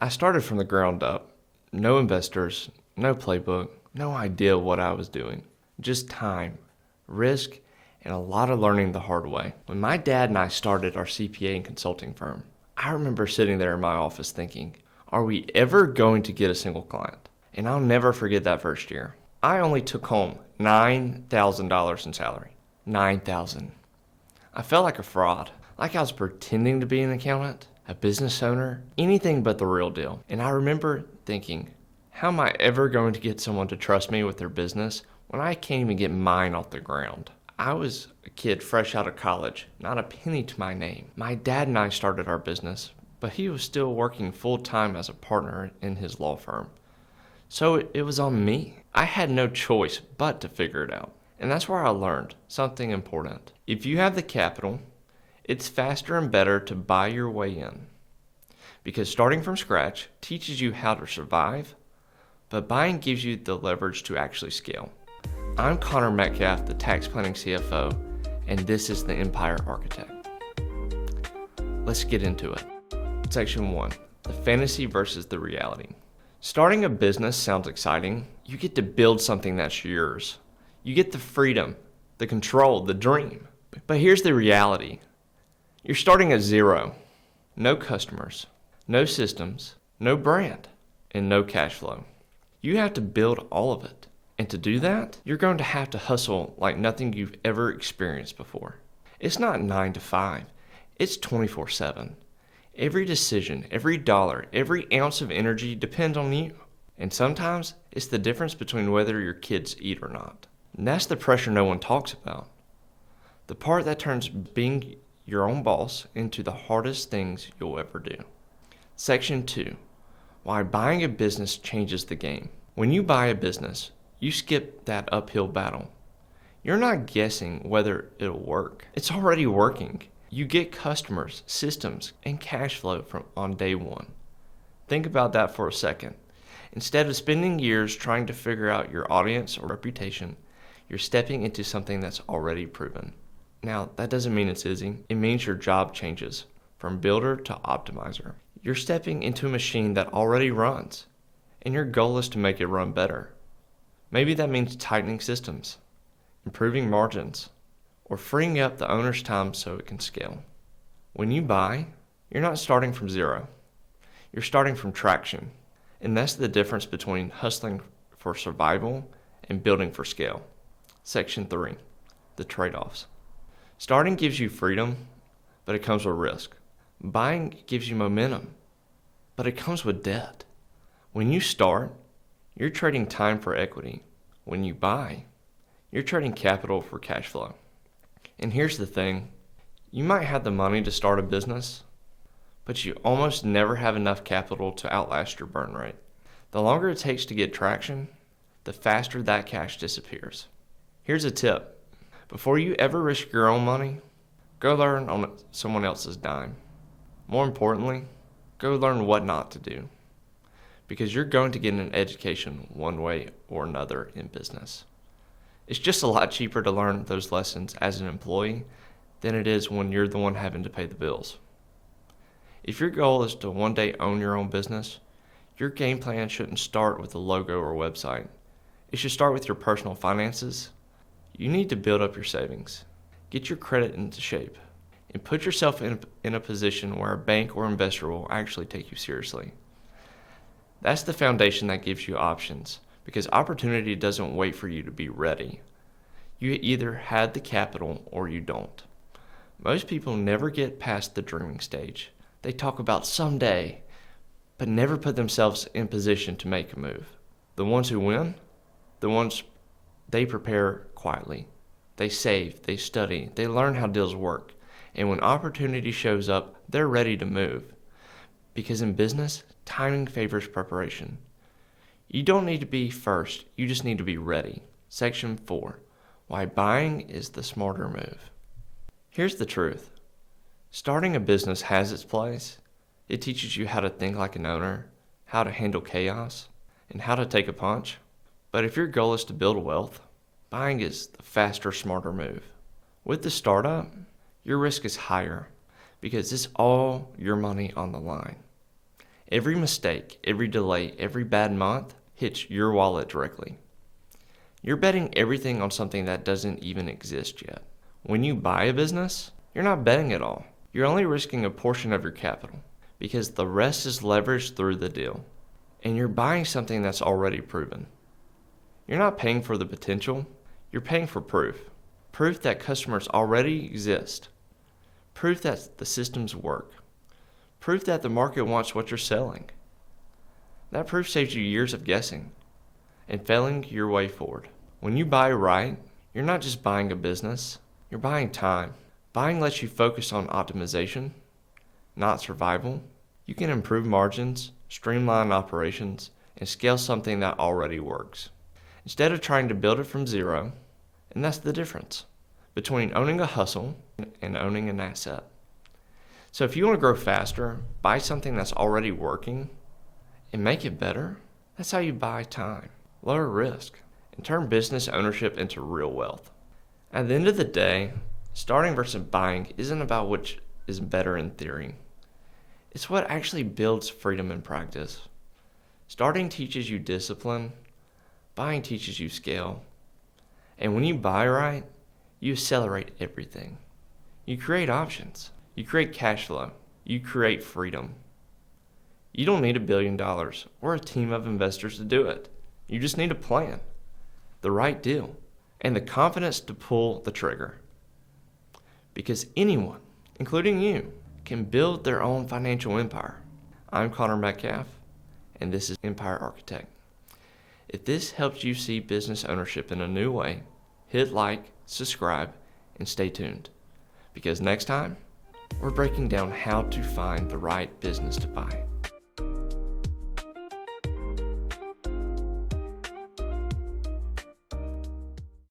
I started from the ground up. No investors, no playbook, no idea what I was doing. Just time, risk, and a lot of learning the hard way. When my dad and I started our CPA and consulting firm, I remember sitting there in my office thinking, are we ever going to get a single client? And I'll never forget that first year. I only took home $9,000 in salary. $9,000. I felt like a fraud, like I was pretending to be an accountant, a business owner, anything but the real deal. And I remember thinking, how am I ever going to get someone to trust me with their business when I can't even get mine off the ground? I was a kid fresh out of college, not a penny to my name. My dad and I started our business, but he was still working full-time as a partner in his law firm. So it was on me. I had no choice but to figure it out. And that's where I learned something important. If you have the capital, it's faster and better to buy your way in. Because starting from scratch teaches you how to survive, but buying gives you the leverage to actually scale. I'm Connor Metcalf, the Tax Planning CFO, and this is the Empire Architect. Let's get into it. Section 1, the fantasy versus the reality. Starting a business sounds exciting. You get to build something that's yours. You get the freedom, the control, the dream. But here's the reality. You're starting at zero. No customers, no systems, no brand, and no cash flow. You have to build all of it. And to do that, you're going to have to hustle like nothing you've ever experienced before. It's not 9 to 5. It's 24/7. Every decision, every dollar, every ounce of energy depends on you. And sometimes it's the difference between whether your kids eat or not. And that's the pressure no one talks about. The part that turns being your own boss into the hardest things you'll ever do. Section 2, why buying a business changes the game. When you buy a business, you skip that uphill battle. You're not guessing whether it'll work. It's already working. You get customers, systems, and cash flow from on day one. Think about that for a second. Instead of spending years trying to figure out your audience or reputation, you're stepping into something that's already proven. Now, that doesn't mean it's easy. It means your job changes from builder to optimizer. You're stepping into a machine that already runs, and your goal is to make it run better. Maybe that means tightening systems, improving margins, or freeing up the owner's time so it can scale. When you buy, you're not starting from zero. You're starting from traction. And that's the difference between hustling for survival and building for scale. Section 3, the trade-offs. Starting gives you freedom, but it comes with risk. Buying gives you momentum, but it comes with debt. When you start, you're trading time for equity. When you buy, you're trading capital for cash flow. And here's the thing, you might have the money to start a business, but you almost never have enough capital to outlast your burn rate. The longer it takes to get traction, the faster that cash disappears. Here's a tip. Before you ever risk your own money, go learn on someone else's dime. More importantly, go learn what not to do. Because you're going to get an education one way or another in business. It's just a lot cheaper to learn those lessons as an employee than it is when you're the one having to pay the bills. If your goal is to one day own your own business, your game plan shouldn't start with a logo or website. It should start with your personal finances. You need to build up your savings, get your credit into shape, and put yourself in a position where a bank or investor will actually take you seriously. That's the foundation that gives you options, because opportunity doesn't wait for you to be ready. You either had the capital or you don't. Most people never get past the dreaming stage. They talk about someday, but never put themselves in position to make a move. The ones who win, they prepare quietly. They save, they study, they learn how deals work. And when opportunity shows up, they're ready to move. Because in business, timing favors preparation. You don't need to be first, you just need to be ready. Section 4, why buying is the smarter move. Here's the truth. Starting a business has its place. It teaches you how to think like an owner, how to handle chaos, and how to take a punch. But if your goal is to build wealth, buying is the faster, smarter move. With the startup, your risk is higher because it's all your money on the line. Every mistake, every delay, every bad month hits your wallet directly. You're betting everything on something that doesn't even exist yet. When you buy a business, you're not betting at all. You're only risking a portion of your capital because the rest is leveraged through the deal. And you're buying something that's already proven. You're not paying for the potential, you're paying for proof. Proof that customers already exist. Proof that the systems work. Proof that the market wants what you're selling. That proof saves you years of guessing and failing your way forward. When you buy right, you're not just buying a business, you're buying time. Buying lets you focus on optimization, not survival. You can improve margins, streamline operations, and scale something that already works, instead of trying to build it from zero. And that's the difference between owning a hustle and owning an asset. So if you want to grow faster, buy something that's already working and make it better. That's how you buy time, lower risk, and turn business ownership into real wealth. At the end of the day, starting versus buying isn't about which is better in theory. It's what actually builds freedom in practice. Starting teaches you discipline, buying teaches you scale. And when you buy right, you accelerate everything. You create options. You create cash flow. You create freedom. You don't need $1 billion or a team of investors to do it. You just need a plan, the right deal, and the confidence to pull the trigger. Because anyone, including you, can build their own financial empire. I'm Connor Metcalf, and this is Empire Architect. If this helps you see business ownership in a new way, hit like, subscribe, and stay tuned. Because next time, we're breaking down how to find the right business to buy.